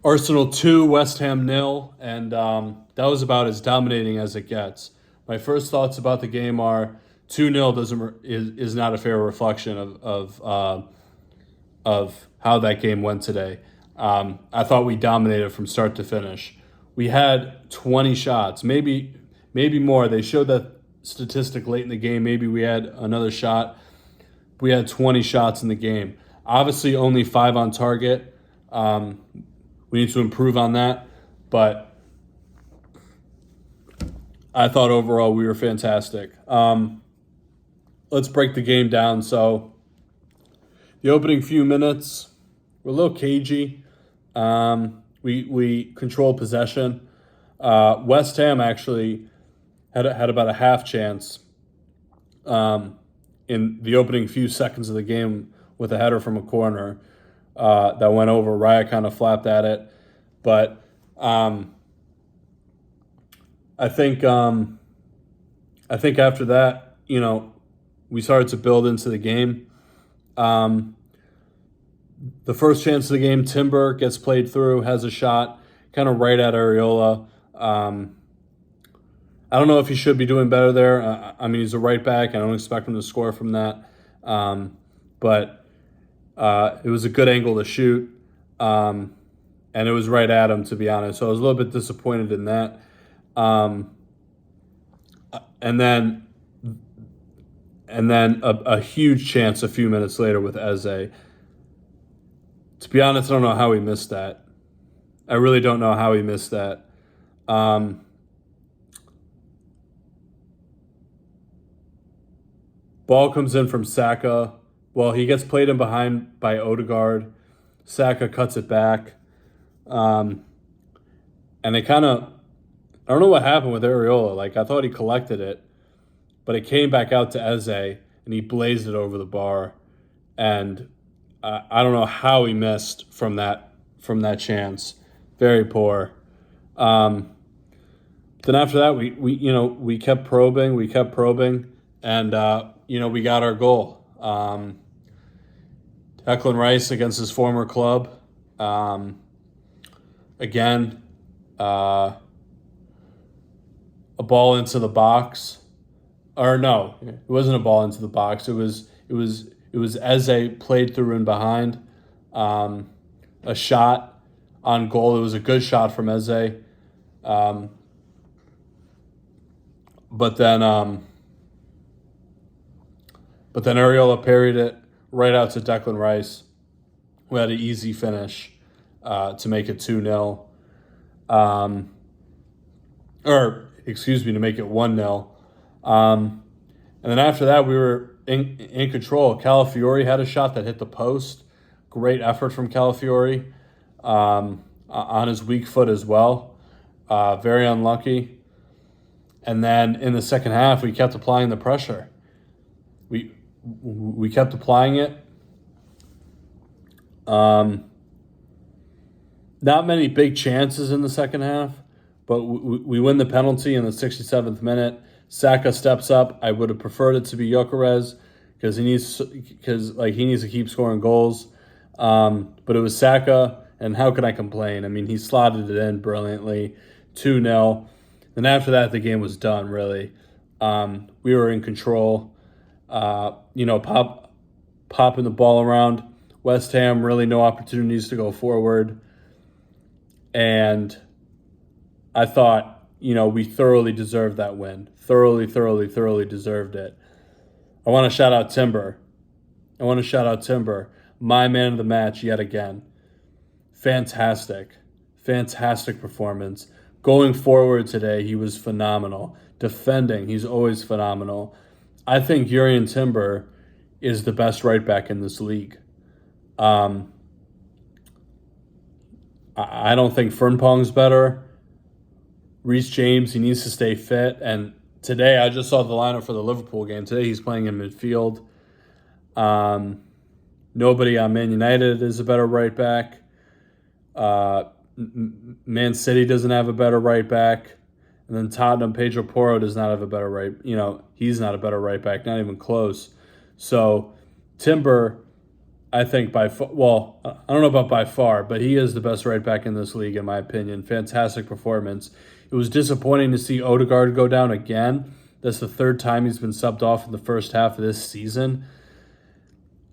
Arsenal 2, West Ham nil, and that was about as dominating as it gets. My first thoughts about the game are 2-0 is not a fair reflection of how that game went today. I thought we dominated from start to finish. We had 20 shots, maybe more. They showed that statistic late in the game. Maybe we had another shot. We had 20 shots in the game. Obviously, only 5 on target. We need to improve on that, but I thought overall we were fantastic. Let's break the game down. So the opening few minutes were a little cagey. We controlled possession. West Ham actually had about a half chance in the opening few seconds of the game with a header from a corner that went over. Raya kind of flapped at it, but I think after that, we started to build into the game. The first chance of the game, Timber gets played through, has a shot, kind of right at Areola. I don't know if he should be doing better there. He's a right back. I don't expect him to score from that. But it was a good angle to shoot. And it was right at him, to be honest. So I was a little bit disappointed in that. And then a huge chance a few minutes later with Eze. To be honest, I don't know how he missed that. I really don't know how he missed that. Ball comes in from Saka. Well, he gets played in behind by Odegaard. Saka cuts it back. And they kind of, I don't know what happened with Areola. I thought he collected it, but it came back out to Eze, and he blazed it over the bar. And I don't know how he missed from that chance. Very poor. Then after that, we kept probing, and we got our goal. Declan Rice against his former club. Again, a ball into the box, or no, it wasn't a ball into the box. It was Eze played through and behind. A shot on goal. It was a good shot from Eze. But then Areola parried it right out to Declan Rice, who had an easy finish to make it 2-0. To make it 1-0. And then after that, we were in control. Calafiori had a shot that hit the post. Great effort from Calafiori on his weak foot as well. Very unlucky. And then in the second half, we kept applying the pressure. We kept applying it. Not many big chances in the second half, but we win the penalty in the 67th minute. Saka steps up. I would have preferred it to be Gyökeres because he needs to keep scoring goals. But it was Saka, and how can I complain? He slotted it in brilliantly, 2-0. And after that, the game was done. Really, we were in control. Popping the ball around. West Ham, really no opportunities to go forward. And I thought, we thoroughly deserved that win. Thoroughly deserved it. I want to shout out Timber. My man of the match yet again. Fantastic performance. Going forward today, he was phenomenal. Defending, he's always phenomenal. I think Jurrien Timber is the best right back in this league. I don't think Frimpong's better. Reece James, he needs to stay fit. And today, I just saw the lineup for the Liverpool game. Today, he's playing in midfield. Nobody on Man United is a better right back. Man City doesn't have a better right back. And then Tottenham, Pedro Porro does not have a better right. He's not a better right back, not even close. So Timber, I think well, I don't know about by far, but he is the best right back in this league, in my opinion. Fantastic performance. It was disappointing to see Odegaard go down again. That's the third time he's been subbed off in the first half of this season.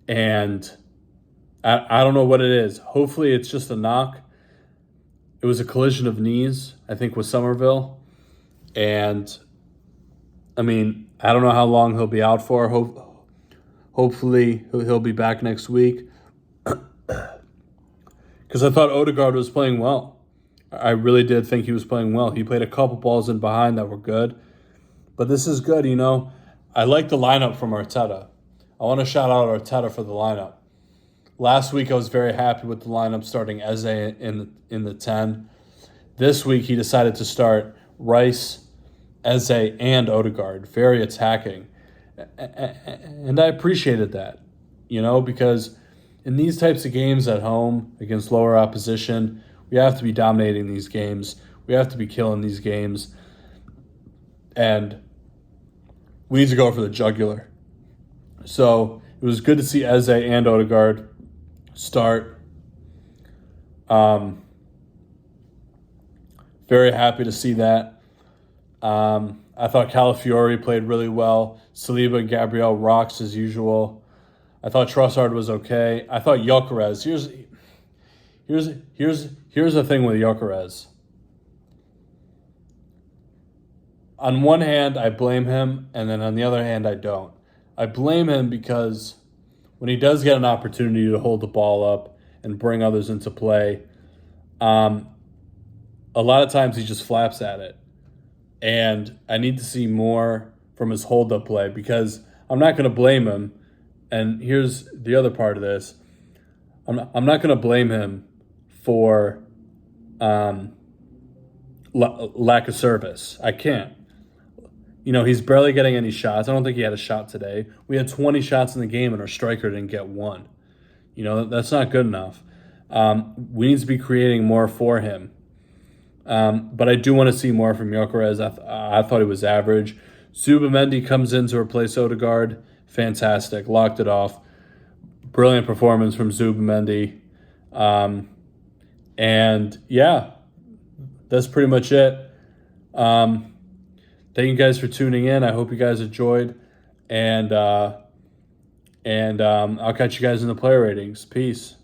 And I don't know what it is. Hopefully it's just a knock. It was a collision of knees, I think, with Somerville. And, I mean, I don't know how long he'll be out for. Hopefully he'll be back next week. Because I thought Odegaard was playing well. I really did think he was playing well. He played a couple balls in behind that were good. But this is good, you know. I like the lineup from Arteta. I want to shout out Arteta for the lineup. Last week I was very happy with the lineup starting Eze in the 10. This week he decided to start Rice, Eze, and Odegaard. Very attacking. And I appreciated that, you know, because in these types of games at home against lower opposition, we have to be dominating these games. We have to be killing these games. And we need to go for the jugular. So it was good to see Eze and Odegaard start. Very happy to see that. I thought Calafiori played really well. Saliba and Gabriel rocks as usual. I thought Trossard was okay. I thought Gyökeres. Here's the thing with Gyökeres. On one hand, I blame him, and then on the other hand, I don't. I blame him because when he does get an opportunity to hold the ball up and bring others into play, a lot of times he just flaps at it. And I need to see more from his hold-up play because I'm not going to blame him. And here's the other part of this. I'm not going to blame him for lack of service. I can't. You know, he's barely getting any shots. I don't think he had a shot today. We had 20 shots in the game and our striker didn't get one. You know, that's not good enough. We need to be creating more for him. But I do want to see more from Gyökeres. I thought he was average. Zubamendi comes in to replace Odegaard. Fantastic. Locked it off. Brilliant performance from Zubamendi. And, yeah, that's pretty much it. Thank you guys for tuning in. I hope you guys enjoyed. And I'll catch you guys in the player ratings. Peace.